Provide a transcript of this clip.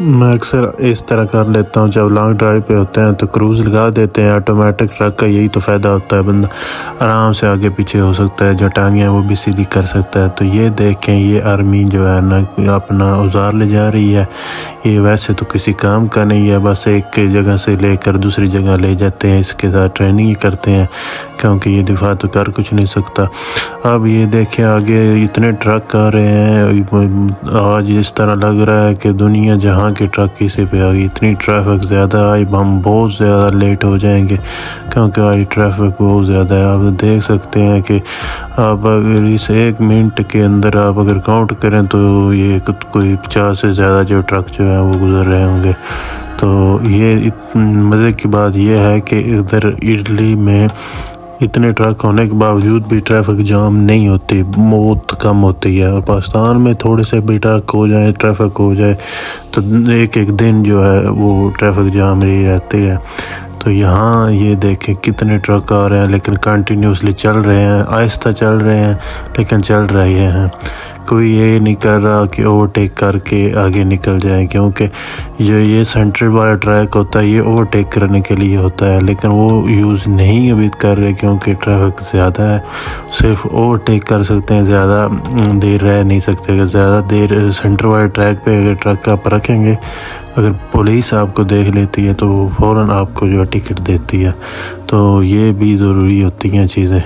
मैं अक्सर इस तरह कर लेता हूँ, जब लॉन्ग ड्राइव पे होते हैं तो क्रूज़ लगा देते हैं। ऑटोमेटिक ट्रक का यही तो फ़ायदा होता है, बंदा आराम से आगे पीछे हो सकता है, जो टांगियाँ वो भी सीधी कर सकता है। तो ये देखें, ये आर्मी जो है ना अपना औजार ले जा रही है। ये वैसे तो किसी काम का नहीं है, बस एक जगह से लेकर दूसरी जगह ले जाते हैं, इसके साथ ट्रेनिंग ही करते हैं, क्योंकि ये दिफा तो कर कुछ नहीं सकता। अब ये देखें आगे इतने ट्रक आ रहे हैं, आज इस तरह लग रहा है कि दुनिया जहाँ के ट्रक इसी पे आ गई। इतनी ट्रैफिक ज़्यादा आई, हम बहुत ज़्यादा लेट हो जाएंगे, क्योंकि आज ट्रैफिक बहुत ज़्यादा है। आप देख सकते हैं कि आप अगर इस 1 मिनट के अंदर आप अगर काउंट करें तो ये कोई 50 से ज़्यादा जो ट्रक जो है वो गुजर रहे होंगे। तो ये मज़े की बात यह है कि इधर इटली में इतने ट्रक होने के बावजूद भी ट्रैफिक जाम नहीं होती, बहुत कम होती है। और पाकिस्तान में थोड़े से भी ट्रक हो जाए, ट्रैफिक हो जाए तो एक एक दिन जो है वो ट्रैफिक जाम ही रहती है। तो यहाँ ये देखें कितने ट्रक आ रहे हैं, लेकिन कंटिन्यूसली चल रहे हैं, आहिस्ता चल रहे हैं लेकिन चल रहे हैं। कोई ये नहीं कर रहा कि ओवरटेक करके आगे निकल जाए, क्योंकि जो ये सेंटर वाला ट्रैक होता है ये ओवरटेक करने के लिए होता है, लेकिन वो यूज़ नहीं अभी कर रहे क्योंकि ट्रैफिक ज़्यादा है। सिर्फ ओवरटेक कर सकते हैं, ज़्यादा देर रह नहीं सकते। अगर ज़्यादा देर सेंटर वाले ट्रैक पे अगर ट्रक आप रखेंगे, अगर पुलिस आपको देख लेती है तो फ़ौरन आपको जो टिकट देती है। तो ये भी ज़रूरी होती हैं चीज़ें।